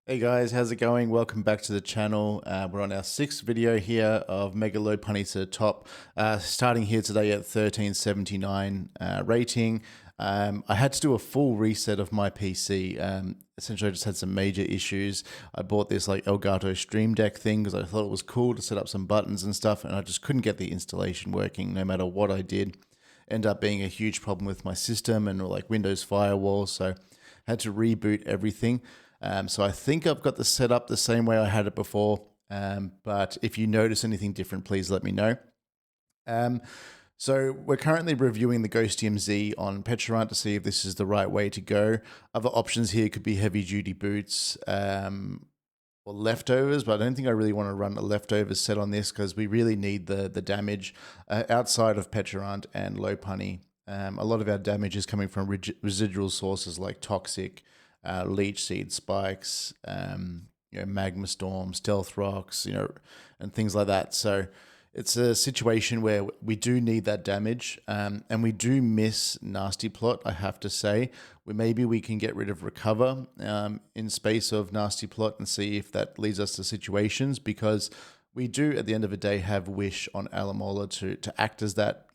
Hey guys, how's it going? Welcome back to the channel. We're on our sixth video here of Mega Lopunny to the top. Starting here today at 1379 rating. I had to do a full reset of my PC. Essentially, I just had some major issues. I bought this like Elgato Stream Deck thing because I thought it was cool to set up some buttons and stuff, and I just couldn't get the installation working no matter what I did. Ended up being a huge problem with my system and like Windows Firewall, so had to reboot everything. So I think I've got the setup the same way I had it before. But if you notice anything different, please let me know. So we're currently reviewing the Ghostium Z on Pecharunt to see if this is the right way to go. Other options here could be heavy duty boots or leftovers, but I don't think I really want to run a leftovers set on this because we really need the damage outside of Pecharunt and Lopunny. A lot of our damage is coming from residual sources like toxic, leech seed spikes, magma storm, stealth rocks, and things like that. So it's a situation where we do need that damage, and we do miss Nasty Plot, I have to say. Maybe we can get rid of Recover in space of Nasty Plot and see if that leads us to situations, because we do, at the end of the day, have Wish on Alamola to act as that,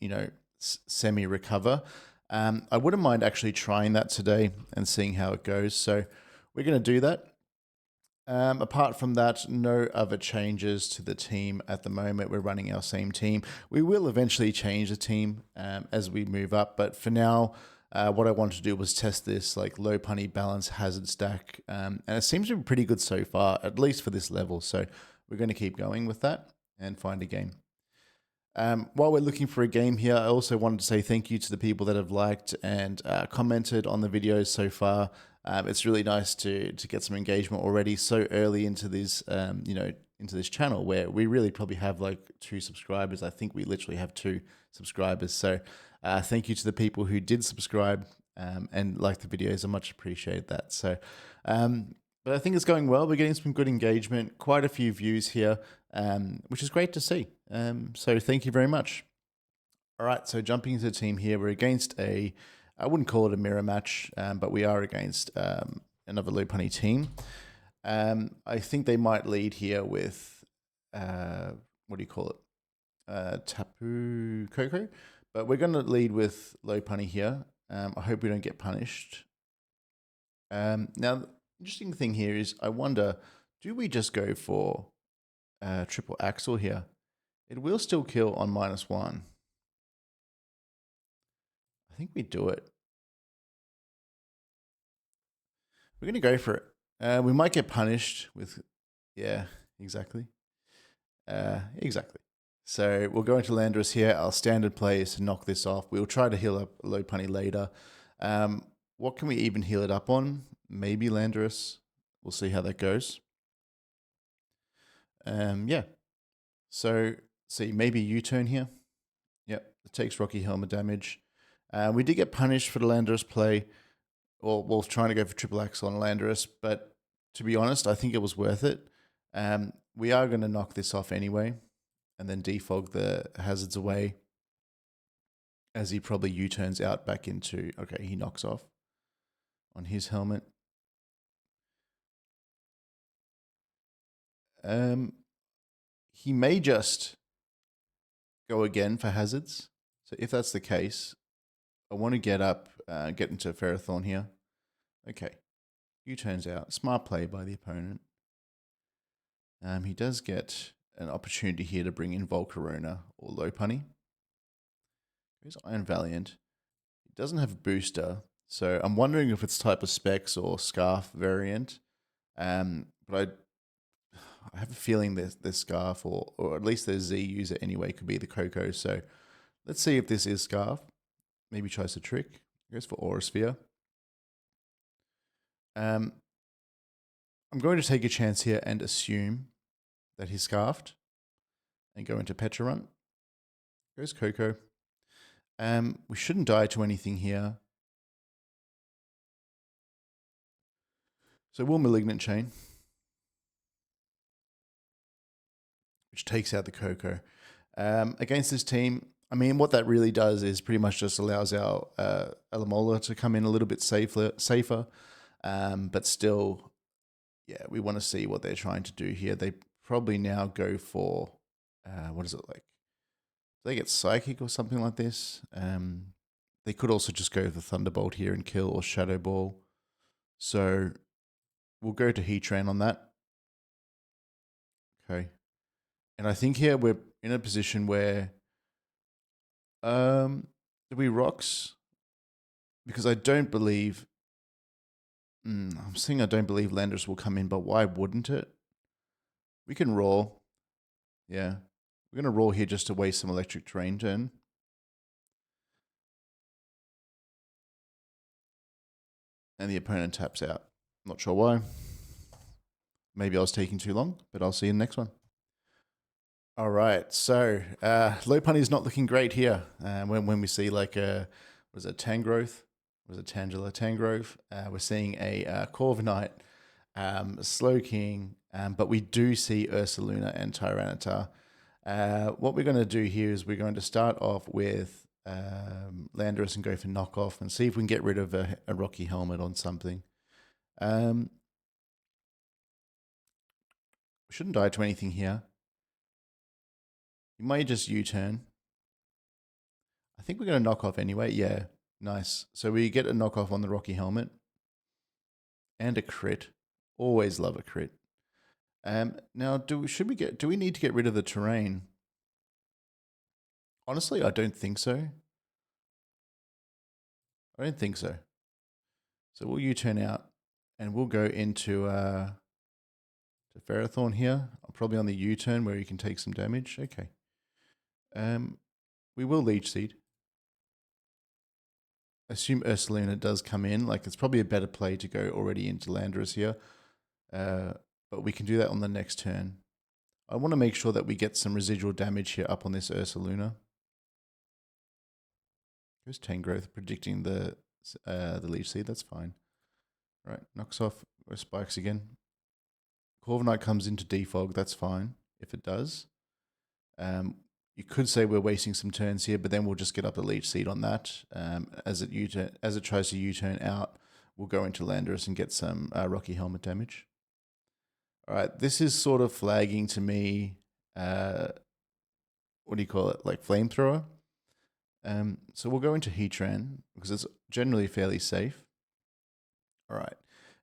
semi-recover. I wouldn't mind actually trying that today and seeing how it goes. So we're going to do that. Apart from that, no other changes to the team at the moment. We're running our same team. We will eventually change the team as we move up, but for now, what I wanted to do was test this like Lopunny balance hazard stack, and it seems to be pretty good so far, at least for this level. So we're going to keep going with that and find a game. While we're looking for a game here, I also wanted to say thank you to the people that have liked and commented on the videos so far. It's really nice to get some engagement already so early into this, into this channel, where we really probably have like 2 subscribers. I think we literally have 2 subscribers. So thank you to the people who did subscribe and like the videos. I much appreciate that. So, but I think it's going well. We're getting some good engagement, quite a few views here, which is great to see. So thank you very much. All right, so jumping into the team here, we're against I wouldn't call it a mirror match, but we are against another Lopunny team. I think they might lead here with, what do you call it? Tapu Koko. But we're going to lead with Lopunny here. I hope we don't get punished. Now, the interesting thing here is I wonder, do we just go for triple axle here? It will still kill on -1. I think we do it. We're going to go for it. We might get punished with, yeah, exactly. Exactly. So we'll go into Landorus here. Our standard play is to knock this off. We'll try to heal up Lopunny later. What can we even heal it up on? Maybe Landorus. We'll see how that goes. Yeah. So, see, maybe U-turn here. Yep, it takes Rocky Helmet damage. We did get punished for the Landorus play, or we're trying to go for triple axle on Landorus, but to be honest, I think it was worth it. We are going to knock this off anyway, and then defog the hazards away, as he probably U-turns out back into, okay, he knocks off on his helmet. He may just go again for hazards. So if that's the case, I want to get up, get into Ferrothorn here. Okay, U-turns out. Smart play by the opponent. He does get an opportunity here to bring in Volcarona or Lopunny. Goes Iron Valiant. He doesn't have a booster, so I'm wondering if it's type of Specs or Scarf variant. But I have a feeling there's Scarf, or at least their Z user anyway could be the Coco. So let's see if this is Scarf. Maybe tries a trick. Goes for Aura Sphere. I'm going to take a chance here and assume that he's Scarfed and go into Pecharunt. Goes Coco. We shouldn't die to anything here. So we'll Malignant Chain, which takes out the Coco. Against this team, I mean, what that really does is pretty much just allows our Alamola to come in a little bit safer, but still Yeah, we want to see what they're trying to do here. They probably now go for, what is it like? Do they get Psychic or something like this? They could also just go for Thunderbolt here and kill, or Shadow Ball. So we'll go to Heatran on that. Okay. And I think here we're in a position where, do we Rocks? Because I don't believe, I'm saying I don't believe Landorus will come in, but why wouldn't it? We can roll. Yeah. We're going to roll here just to waste some electric terrain turn. And the opponent taps out. Not sure why. Maybe I was taking too long, but I'll see you in the next one. All right, so Lopunny is not looking great here. When we see like was it Tangrowth? Was it Tangela? Tangrowth? We're seeing a Corviknight, Slowking, but we do see Ursaluna and Tyranitar. What we're going to do here is we're going to start off with Landorus and go for knockoff and see if we can get rid of a Rocky Helmet on something. We shouldn't die to anything here. You might just U-turn. I think we're going to knock off anyway. Yeah, nice. So we get a knockoff on the Rocky Helmet. And a crit. Always love a crit. Now, do we need to get rid of the terrain? Honestly, I don't think so. I don't think so. So we'll U-turn out. And we'll go into to Ferrothorn here. Probably on the U-turn where you can take some damage. Okay. We will Leech Seed. Assume Ursaluna does come in. Like, it's probably a better play to go already into Landorus here. But we can do that on the next turn. I want to make sure that we get some residual damage here up on this Ursaluna. Goes Tangrowth, predicting the Leech Seed. That's fine. Right, knocks off Spikes again. Corviknight comes into Defog. That's fine if it does. You could say we're wasting some turns here, but then we'll just get up the Leech Seed on that. As it tries to U-turn out, we'll go into Landorus and get some Rocky Helmet damage. All right, this is sort of flagging to me. What do you call it? Like Flamethrower. So we'll go into Heatran because it's generally fairly safe. All right.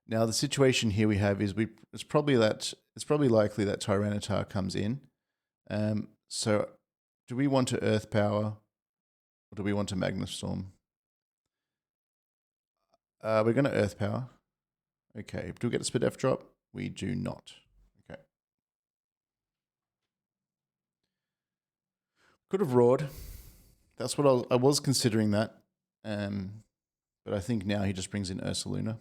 Now the situation here we have is it's probably likely that Tyranitar comes in. So do we want to Earth Power or do we want to Magnastorm? We're going to Earth Power. Okay. Do we get a Spit F drop? We do not. Okay. Could have roared. That's what I was considering that. But I think now he just brings in Ursaluna.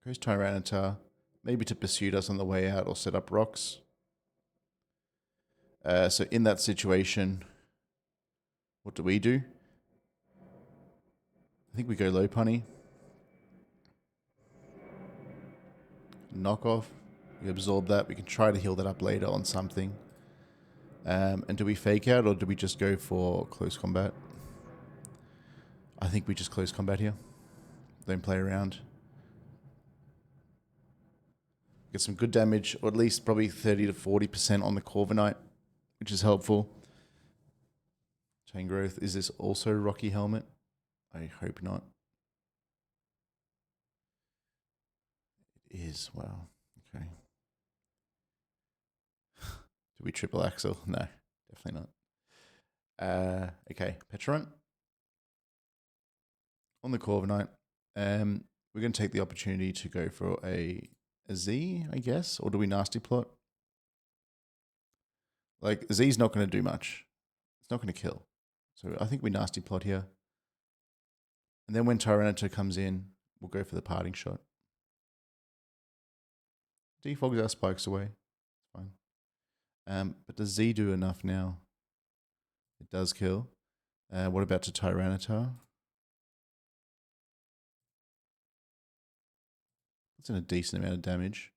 Goes Tyranitar. Maybe to pursue us on the way out or set up rocks. So in that situation, what do? I think we go Lopunny. Knock off. We absorb that. We can try to heal that up later on something. And do we fake out or do we just go for close combat? I think we just close combat here. Don't play around. Get some good damage, or at least probably 30 to 40% on the Corviknight, which is helpful. Chain Growth. Is this also Rocky Helmet? I hope not. It is. Wow. Okay. Do we triple axle? No, definitely not. Okay, Pecharunt. On the Corviknight. We're going to take the opportunity to go for a Z, I guess, or do we Nasty Plot? Like, Z's not going to do much. It's not going to kill. So I think we Nasty Plot here. And then when Tyranitar comes in, we'll go for the Parting Shot. Defogs our Spikes away. It's fine. But does Z do enough now? It does kill. What about to Tyranitar? That's in a decent amount of damage.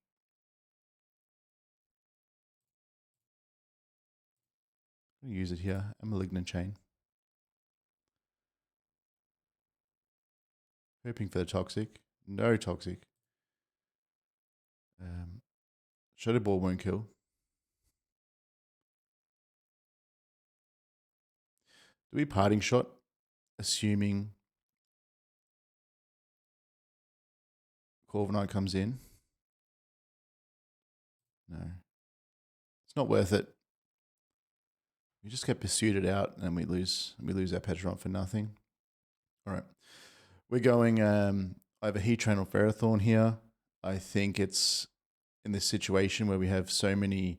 I'm going to use it here. A Malignant Chain. Hoping for the toxic. No toxic. Shadow Ball won't kill. Do we parting shot? Assuming Corviknight comes in. No. It's not worth it. We just get pursued out and we lose our Pecharunt for nothing. All right. We're going either Heatran or Ferrothorn here. I think it's in this situation where we have so many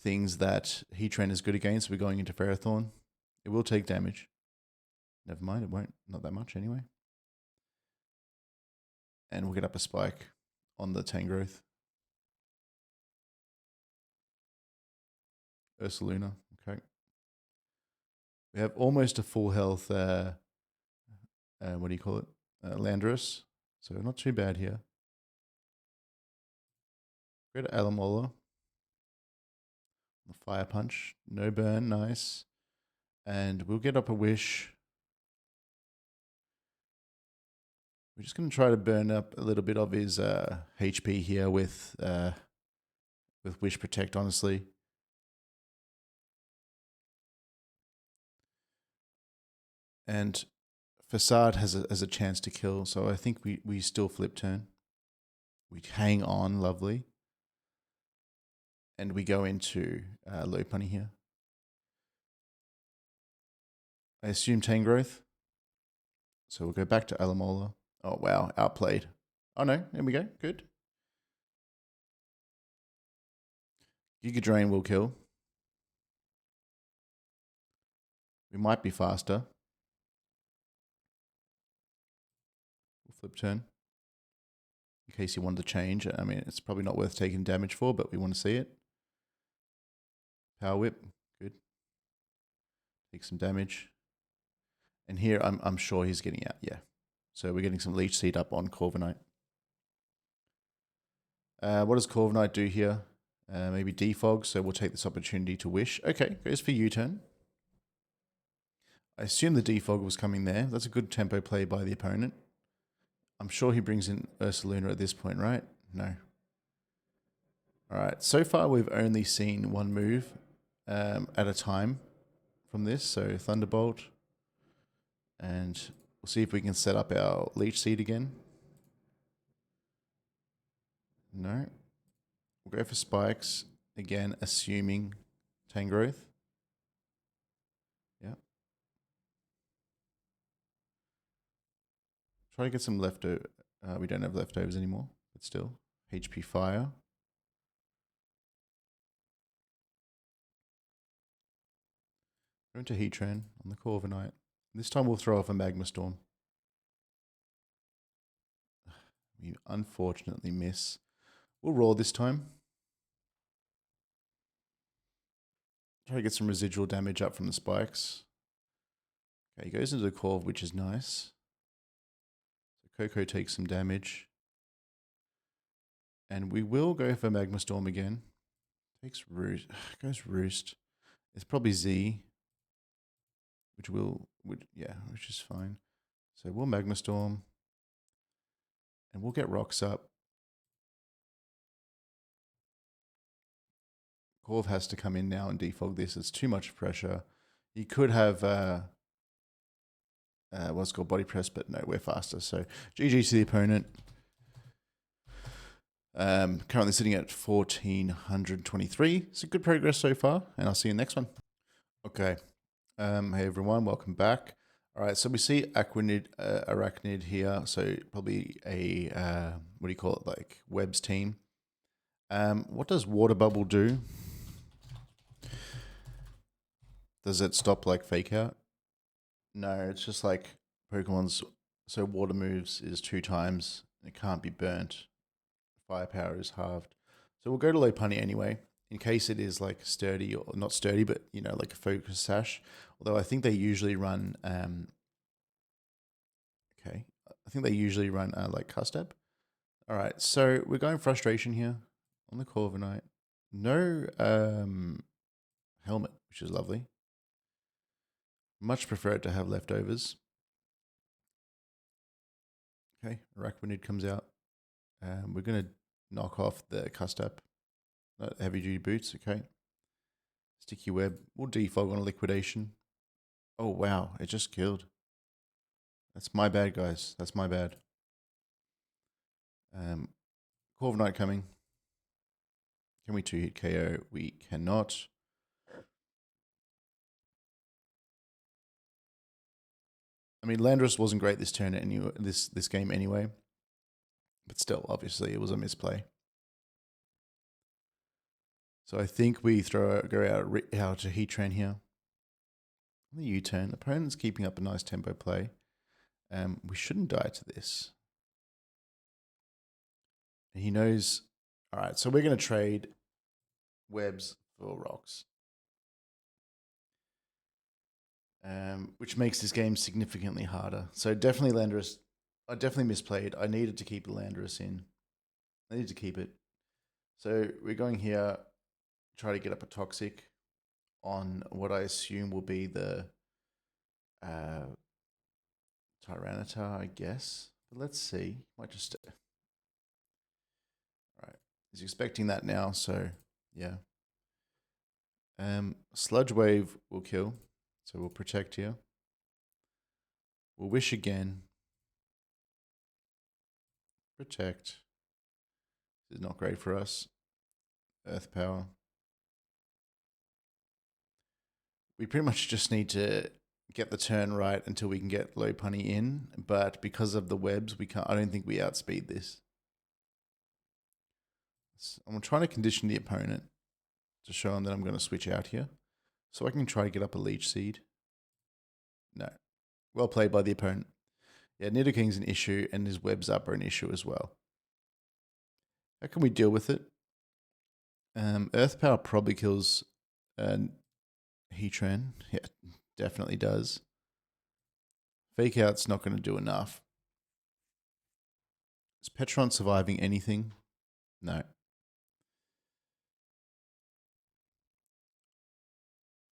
things that Heatran is good against, we're going into Ferrothorn. It will take damage. Never mind, it won't. Not that much anyway. And we'll get up a spike on the Tangrowth. Ursaluna, okay. We have almost a full health, what do you call it? Landorus. So not too bad here. Go to Alamola. Fire Punch. No burn, nice. And we'll get up a Wish. We're just going to try to burn up a little bit of his HP here with Wish Protect, honestly. And Facade has a chance to kill, so I think we still flip turn. We hang on, lovely. And we go into Lopunny here. I assume Tangrowth. So we'll go back to Alamola. Oh, wow, outplayed. Oh, no, there we go, good. Giga Drain will kill. We might be faster. We'll flip turn. In case you wanted to change. I mean, it's probably not worth taking damage for, but we want to see it. Power Whip, good. Take some damage. And here, I'm sure he's getting out, yeah. So we're getting some Leech Seed up on Corviknight. What does Corviknight do here? Maybe Defog, so we'll take this opportunity to Wish. Okay, goes for U-turn. I assume the Defog was coming there. That's a good tempo play by the opponent. I'm sure he brings in Ursaluna at this point, right? No. All right, so far we've only seen one move at a time from this. So Thunderbolt. And we'll see if we can set up our Leech Seed again. No. We'll go for Spikes. Again, assuming Tangrowth. Yeah. Try to get some leftover. We don't have leftovers anymore, but still. HP Fire. Go into Heatran on the Corviknight. This time we'll throw off a Magma Storm. We unfortunately miss. We'll roll this time. Try to get some residual damage up from the spikes. Okay, he goes into the Corv, which is nice. So Coco takes some damage. And we will go for Magma Storm again. Takes Roost. Goes Roost. It's probably Z. Which is fine. So we'll Magma Storm. And we'll get rocks up. Corv has to come in now and defog this. It's too much pressure. He could have what's called body press, but no, we're faster. So GG to the opponent. Currently sitting at 1423. It's a good progress so far, and I'll see you next one. Okay. Hey everyone, welcome back. All right, so we see Arachnid here. So probably a what do you call it? Like Webb's team. What does Water Bubble do? Does it stop like Fake Out? No, it's just like Pokemon's. So water moves is 2 times. It can't be burnt. Firepower is halved. So we'll go to Lopunny anyway, in case it is like sturdy or not sturdy, but you know, like a focus sash. Although I think they usually run. Okay, I think they usually run like Custap. All right, so we're going frustration here on the Corviknight. No helmet, which is lovely. Much prefer it to have leftovers. Okay, Araquanid comes out. We're going to knock off the Custap. Heavy duty boots, okay. Sticky web. We'll defog on a liquidation. Oh, wow, it just killed. That's my bad, guys. That's my bad. Corviknight coming. Can we 2-hit KO? We cannot. I mean, Landorus wasn't great this turn anyway, this game anyway. But still, obviously, it was a misplay. So I think we go out to Heatran here. On the U-turn, opponent's keeping up a nice tempo play. We shouldn't die to this. And he knows. All right, so we're going to trade webs for rocks. Which makes this game significantly harder. So definitely Landorus. I definitely misplayed. I needed to keep the Landorus in. I needed to keep it. So we're going here, try to get up a Toxic on what I assume will be the Tyranitar, I guess. But let's see. Might just... All right. He's expecting that now, so yeah. Sludge Wave will kill, so we'll protect here. We'll Wish again. Protect. This is not great for us. Earth Power. We pretty much just need to get the turn right until we can get Lopunny in, but because of the webs, we can't. I don't think we outspeed this. I'm trying to condition the opponent to show him that I'm going to switch out here, so I can try to get up a Leech Seed. No. Well played by the opponent. Yeah, Nidoking's an issue, and his webs up are an issue as well. How can we deal with it? Earth Power probably kills Heatran. Yeah, definitely does. Fake Out's not going to do enough. Is Pecharunt surviving anything? No.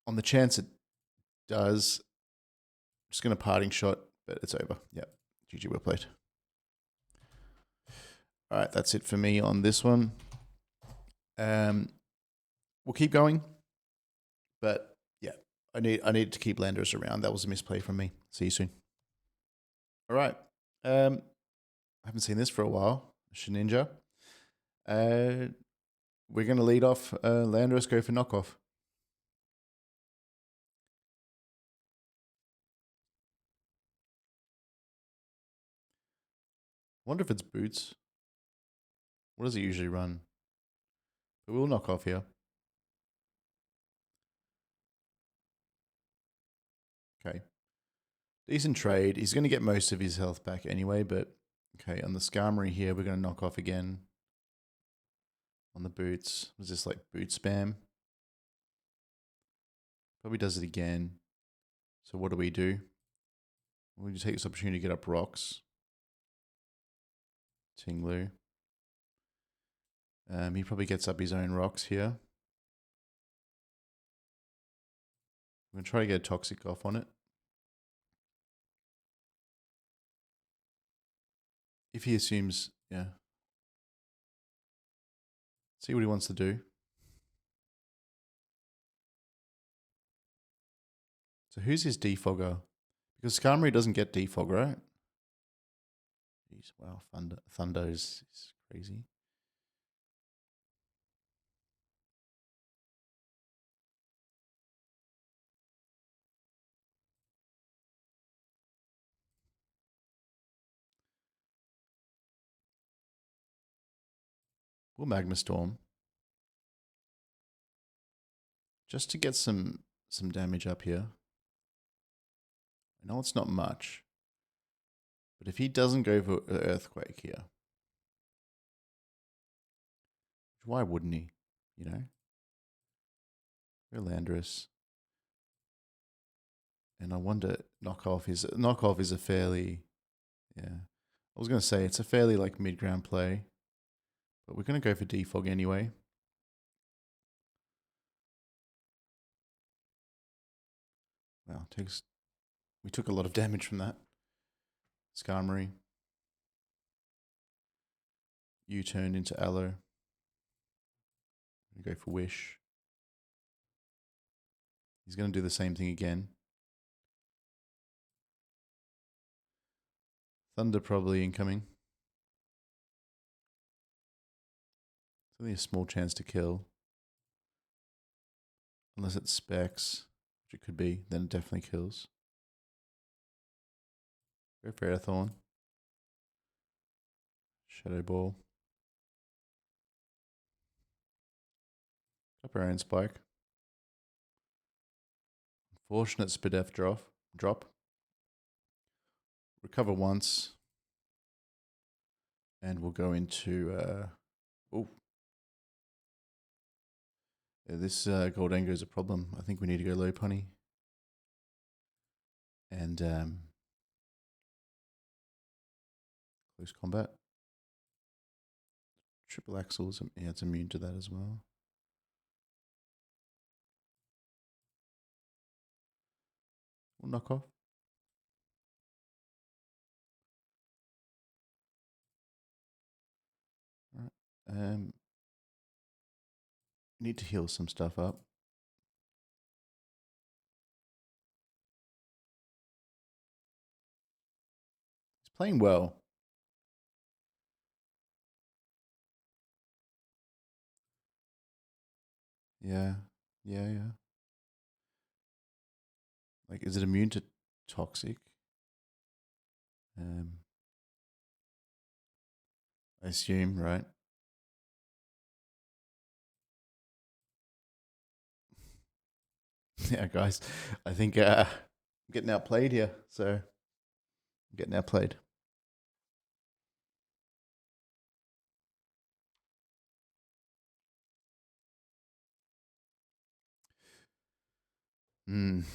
On the chance it does, I'm just going to parting shot, but it's over. Yep. GG, well played. All right, that's it for me on this one. We'll keep going, but yeah, I needed to keep Landorus around. That was a misplay from me. See you soon. All right. I haven't seen this for a while. Sheninja. We're going to lead off Landorus go for knockoff. Wonder if it's boots. What does it usually run? But we'll knock off here. Okay. Decent trade. He's going to get most of his health back anyway, but okay, on the Skarmory here, we're going to knock off again. On the boots. Was this like boot spam? Probably does it again. So what do? We take this opportunity to get up rocks. Tinglu. He probably gets up his own rocks here. I'm going to try to get a Toxic off on it. If he assumes, yeah. See what he wants to do. So who's his defogger? Because Skarmory doesn't get defog, right? Jeez, wow, Thunder is crazy. We'll Magma Storm. Just to get some damage up here. I know it's not much. But if he doesn't go for Earthquake here. Why wouldn't he? You know? Go Landorus. And I wonder, knockoff is a fairly, yeah. I was going to say it's a fairly like mid-ground play. But we're going to go for defog anyway. Wow, we took a lot of damage from that. Skarmory. U-turned into Aloe. Go for Wish. He's going to do the same thing again. Thunder probably incoming. It's only a small chance to kill. Unless it's Specs, which it could be, then it definitely kills. Go for Airthorn. Shadow Ball. Up our own Spike. Unfortunate Spadef drop. Recover once. And we'll go into... this Gholdengo is a problem. I think we need to go Lopunny. And close combat. Triple Axles, yeah, it's immune to that as well. We'll knock off. All right. Need to heal some stuff up. He's playing well. Yeah. Like, is it immune to toxic? I assume, right? Yeah, guys. I think I'm getting outplayed here. So I'm getting outplayed. Can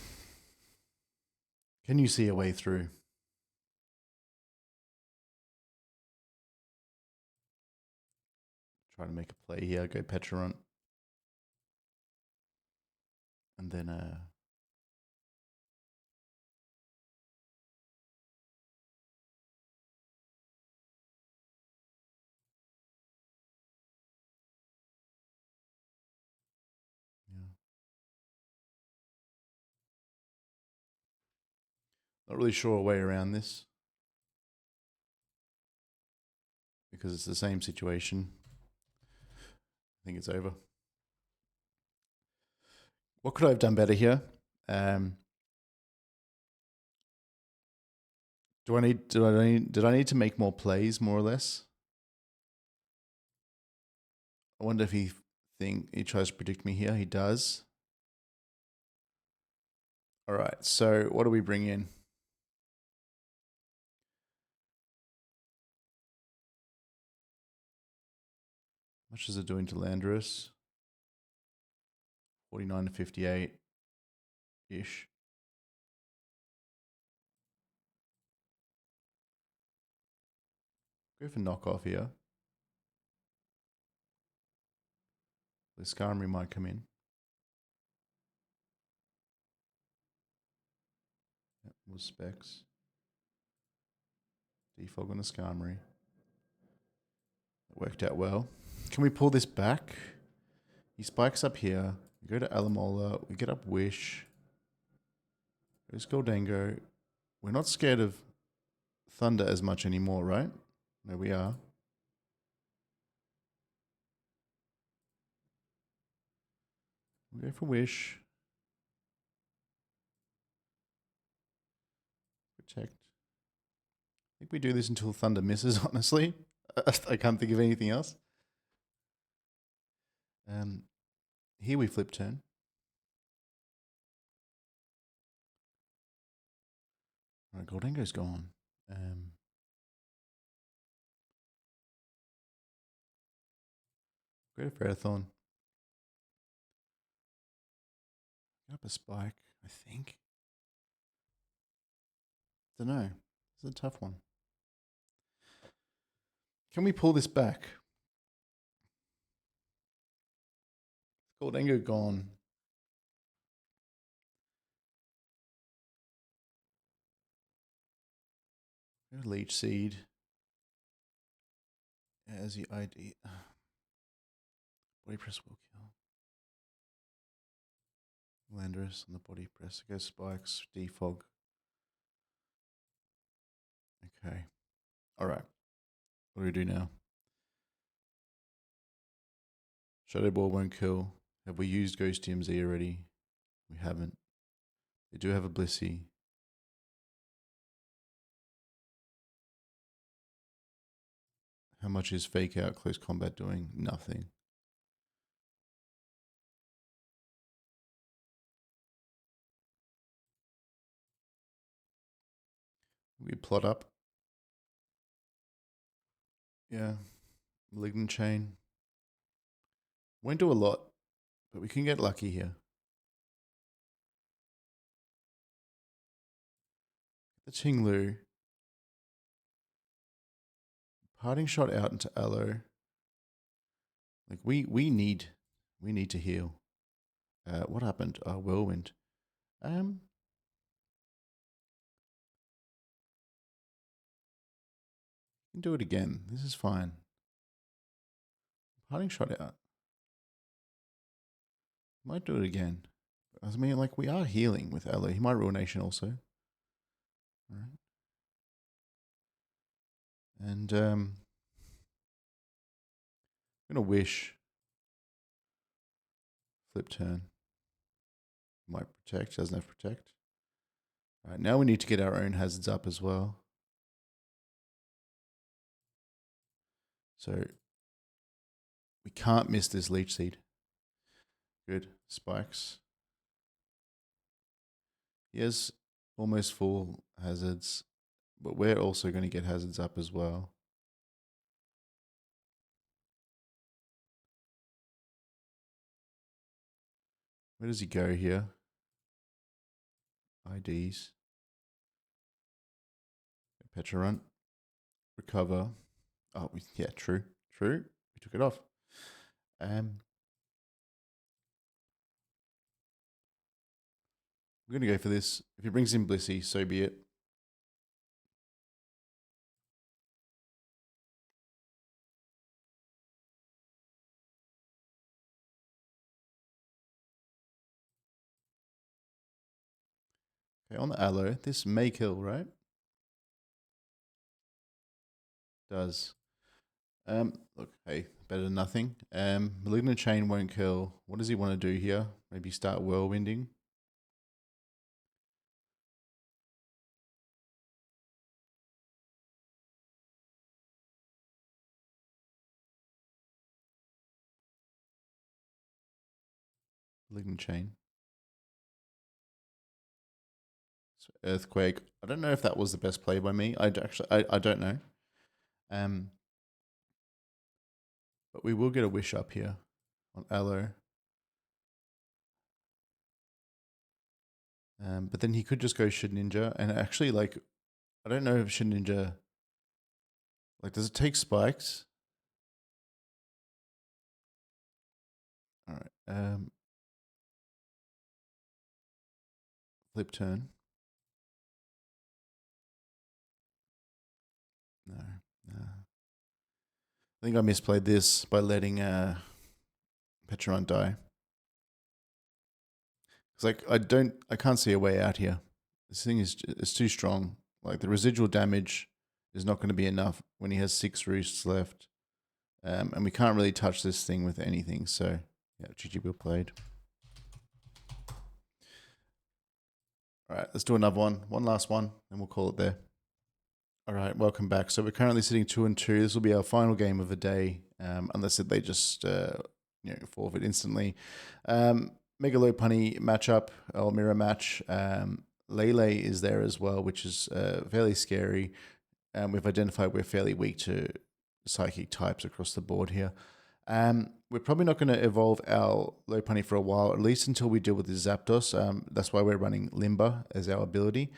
you see a way through? Try to make a play here. Go Pecharunt. And then yeah. Not really sure a way around this. Because it's the same situation. I think it's over. What could I have done better here? Did I need to make more plays, more or less? I wonder if he tries to predict me here. He does. All right. So what do we bring in? How much is it doing to Landorus? 49 to 58 ish. Go for knockoff here. The Skarmory might come in. Yep, was Specs. Defog on the Skarmory. It worked out well. Can we pull this back? He spikes up here. We go to Alamola. We get up Wish. Goes Gholdengo. We're not scared of Thunder as much anymore, right? No, we are. We go for Wish. Protect. I think we do this until Thunder misses, honestly. I can't think of anything else. Here we flip turn. All right, Gholdengo's gone. Go for Airthorn. Get up a Spike, I think. Don't know. It's a tough one. Can we pull this back? Gholdengo gone. Leech Seed. As the ID. Body press will kill. Landorus on the body press. Go spikes. Defog. Okay. Alright. What do we do now? Shadow Ball won't kill. Have we used Ghost DMZ already? We haven't. They do have a Blissey. How much is Fake Out Close Combat doing? Nothing. We plot up. Yeah. Malignant Chain. Won't do a lot, but we can get lucky here. The Chinglu. Parting Shot out into Aloe. Like we need to heal. What happened? Whirlwind. Can do it again. This is fine. Parting Shot out. Might do it again. I mean, like, we are healing with Aloe. He might Ruination also. All right. And I'm going to wish. Flip turn. Might protect. Doesn't have protect. All right, now we need to get our own hazards up as well. So we can't miss this Leech Seed. Good. Spikes. He has almost full hazards, but we're also going to get hazards up as well. Where does he go here? IDs. Pecharunt. Recover. Oh, yeah, true. True. We took it off. We're going to go for this. If he brings in Blissey, so be it. Okay, on the Aloe, this may kill, right? Does. Look, hey, better than nothing. Malignant Chain won't kill. What does he want to do here? Maybe start Whirlwinding. Malignant Chain. So Earthquake. I don't know if that was the best play by me. I don't know. But we will get a Wish up here on Aloe. But then he could just go Shid Ninja. And actually, like, I don't know if Shid Ninja... Like, does it take spikes? All right. Flip turn. No. I think I misplayed this by letting Pecharunt die. It's like I can't see a way out here. This thing is too strong. Like the residual damage is not going to be enough when he has 6 roosts left, and we can't really touch this thing with anything. So yeah, GG, well played. All right, let's do another one. One last one, and we'll call it there. All right, welcome back. So we're currently sitting 2-2. This will be our final game of the day, unless they just forfeit instantly. Mega Lopunny matchup or mirror match. Lele is there as well, which is fairly scary. We've identified we're fairly weak to psychic types across the board here. We're probably not going to evolve our Lopunny for a while, at least until we deal with the Zapdos. That's why we're running Limber as our ability.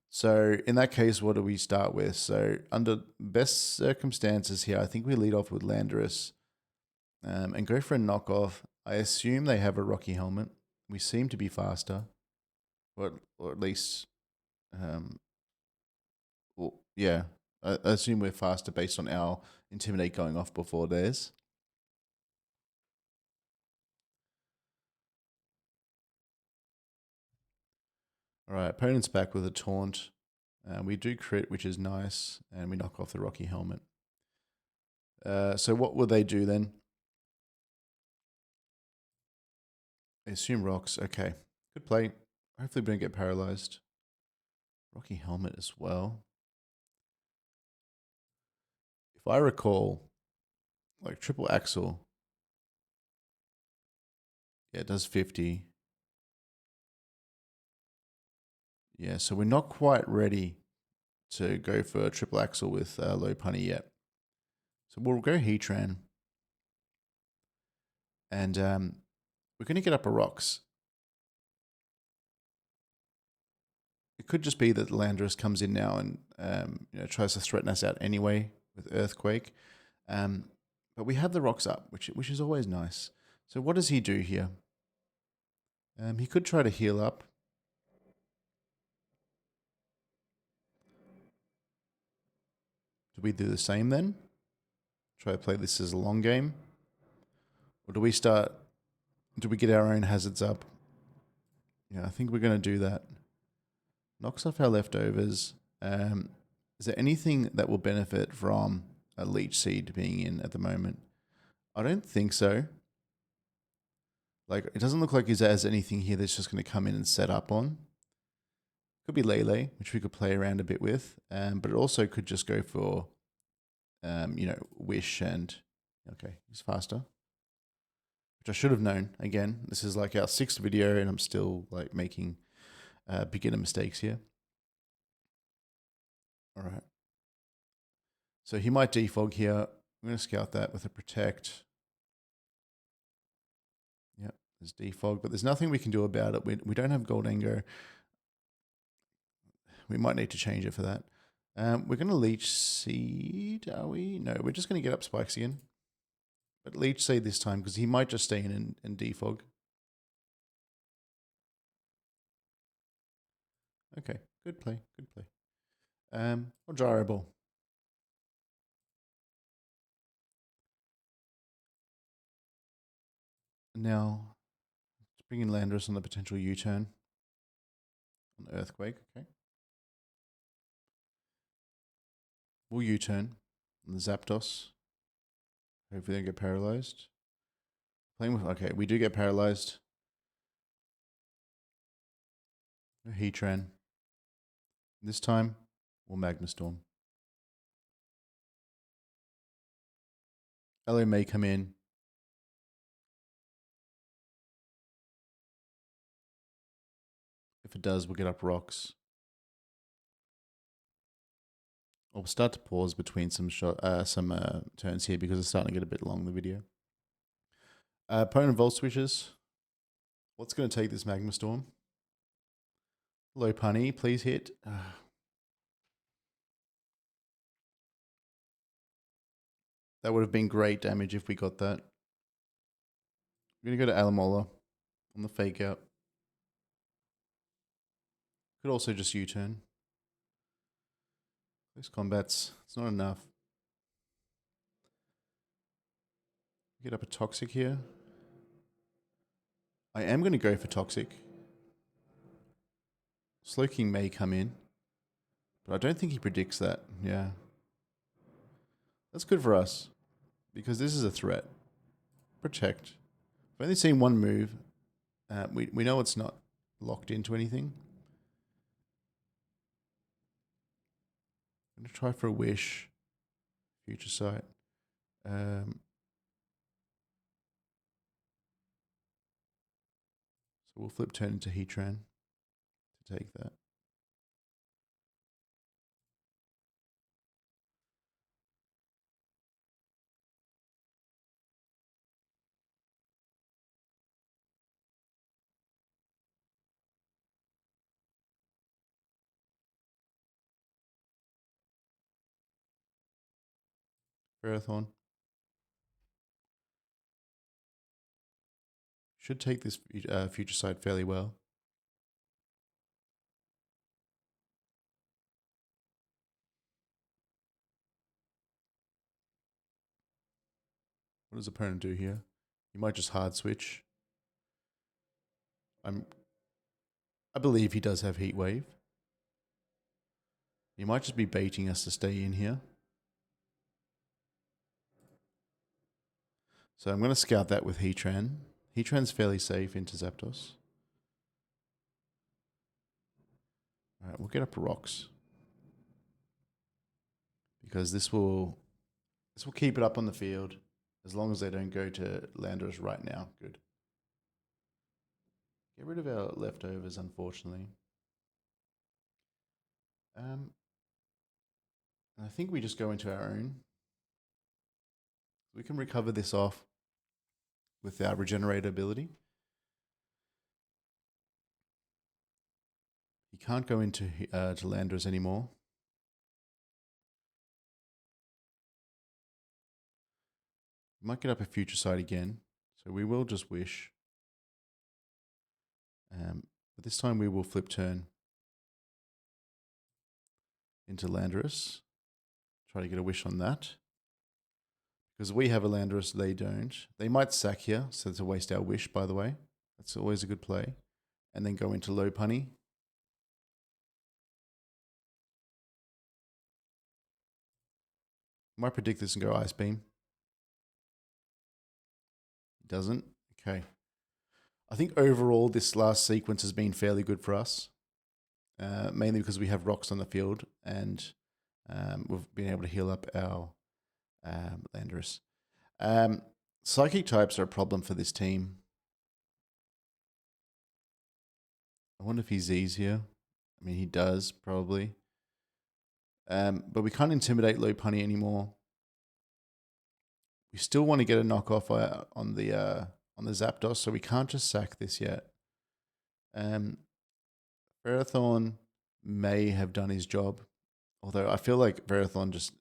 So in that case, what do we start with? So under best circumstances here, I think we lead off with Landorus and go for a knockoff. I assume they have a Rocky Helmet. We seem to be faster, or at least, yeah. I assume we're faster based on our Intimidate going off before theirs. All right, opponent's back with a taunt. We do crit, which is nice, and we knock off the Rocky Helmet. So what will they do then? I assume rocks. Okay, good play. Hopefully we don't get paralyzed. Rocky Helmet as well. If I recall, like triple axle, yeah, it does 50. Yeah, so we're not quite ready to go for a triple axle with Lopunny yet. So we'll go Heatran. And we're going to get upper rocks. It could just be that Landorus comes in now and tries to threaten us out anyway with Earthquake. But we have the rocks up, which is always nice. So what does he do here? He could try to heal up. Do we do the same then? Try to play this as a long game? Or do we get our own hazards up? Yeah, I think we're going to do that. Knocks off our leftovers. Is there anything that will benefit from a Leech Seed being in at the moment? I don't think so. Like, it doesn't look like there's anything here that's just going to come in and set up on. Could be Lele, which we could play around a bit with. But it also could just go for, Wish and... Okay, he's faster. Which I should have known. Again, this is like our 6th video and I'm still like making beginner mistakes here. All right. So he might defog here. I'm going to scout that with a protect. Yep, there's defog, but there's nothing we can do about it. We don't have Gholdengo. We might need to change it for that. We're going to Leech Seed, are we? No, we're just going to get up Spikes again. But Leech Seed this time, because he might just stay in and defog. Okay, good play, good play. Or Gyro Ball. Now, let's bring in Landorus on the potential U-turn. On Earthquake, okay. We'll U-turn on the Zapdos. Hopefully they don't get paralyzed. Playing with, okay, we do get paralyzed. Heatran. This time, we'll Magma Storm. Elo may come in. If it does, we'll get up rocks. We'll start to pause between some turns here because it's starting to get a bit long, the video. Opponent Volt Switches. What's going to take this Magma Storm? Lopunny, please hit. That would have been great damage if we got that. We're going to go to Alamola on the fake out. Could also just U-turn. Close combats, it's not enough. Get up a Toxic here. I am going to go for Toxic. Slowking may come in. But I don't think he predicts that. Yeah. That's good for us. Because this is a threat. Protect. I've only seen one move. We know it's not locked into anything. I'm going to try for a Wish. Future Sight. So we'll flip turn into Heatran to take that. Ferrothorn. Should take this Future Sight fairly well. What does opponent do here? He might just hard switch. I believe he does have Heat Wave. He might just be baiting us to stay in here. So I'm going to scout that with Heatran. Heatran's fairly safe into Zapdos. All right, we'll get up rocks. Because this will keep it up on the field as long as they don't go to Landorus right now. Good. Get rid of our leftovers, unfortunately. I think we just go into our own. We can recover this off with our regenerate ability. He can't go into to Landorus anymore. We might get up a future side again, so we will just wish. But this time we will flip turn into Landorus. Try to get a wish on that. Because we have a Landorus, they don't. They might sack here, so it's a waste our wish, by the way. That's always a good play. And then go into Lopunny. Might predict this and go Ice Beam. Doesn't. Okay. I think overall this last sequence has been fairly good for us. Mainly because we have rocks on the field and we've been able to heal up our Landorus. Psychic types are a problem for this team. I wonder if he Z's here. I mean, he does, probably. But we can't intimidate Lopunny anymore. We still want to get a knockoff on the Zapdos, so we can't just sack this yet. Ferrothorn may have done his job, although I feel like Ferrothorn just,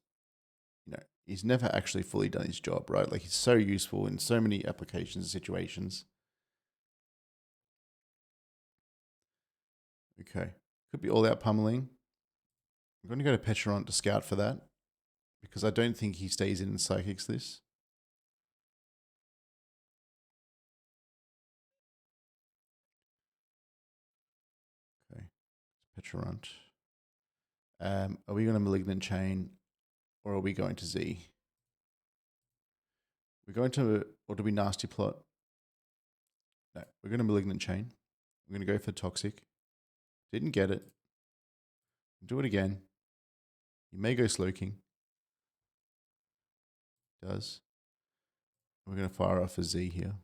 he's never actually fully done his job, right? Like, he's so useful in so many applications and situations. Okay. Could be all out pummeling. I'm going to go to Pecharunt to scout for that, because I don't think he stays in Psychics this. Okay. Pecharunt. Are we going to Malignant Chain, or are we going to Z? We're going to, or do we Nasty Plot? No, we're going to Malignant Chain. We're going to go for Toxic. Didn't get it. Do it again. You may go Slowking. Does. We're going to fire off a Z here.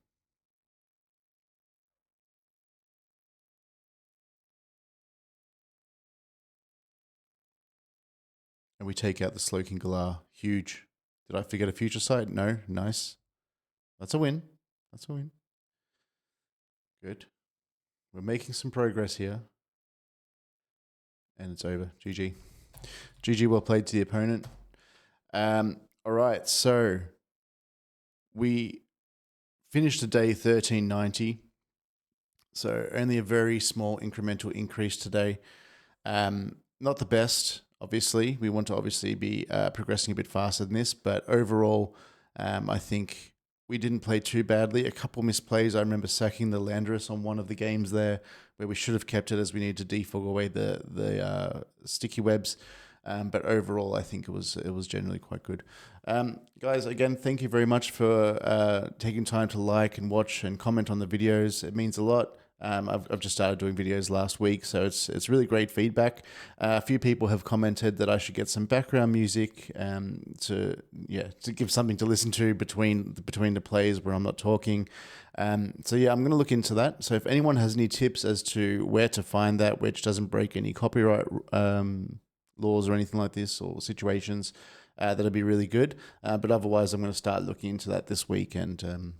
And we take out the Slowking Galar. Huge. Did I forget a future sight? No. Nice. That's a win. That's a win. Good. We're making some progress here. And it's over. GG. GG, well played to the opponent. All right, so we finished the day 1390. So only a very small incremental increase today. Not the best, obviously. We want to obviously be progressing a bit faster than this, but overall, I think we didn't play too badly. A couple misplays. I remember sacking the Landorus on one of the games there, where we should have kept it as we needed to defog away the sticky webs. But overall, I think it was generally quite good. Guys, again, thank you very much for taking time to like and watch and comment on the videos. It means a lot. I've just started doing videos last week, so it's really great feedback. A few people have commented that I should get some background music to give something to listen to between the plays where I'm not talking. So yeah, I'm going to look into that. So if anyone has any tips as to where to find that, which doesn't break any copyright laws or anything like this, or situations, that'd be really good. But otherwise, I'm going to start looking into that this week, and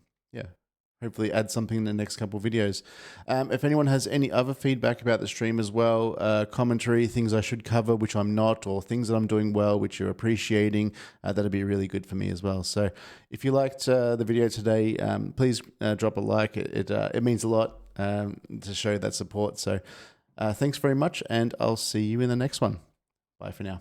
hopefully add something in the next couple of videos. If anyone has any other feedback about the stream as well, commentary, things I should cover which I'm not, or things that I'm doing well which you're appreciating, that'd be really good for me as well. So if you liked the video today, please drop a like. It means a lot to show that support. So thanks very much, and I'll see you in the next one. Bye for now.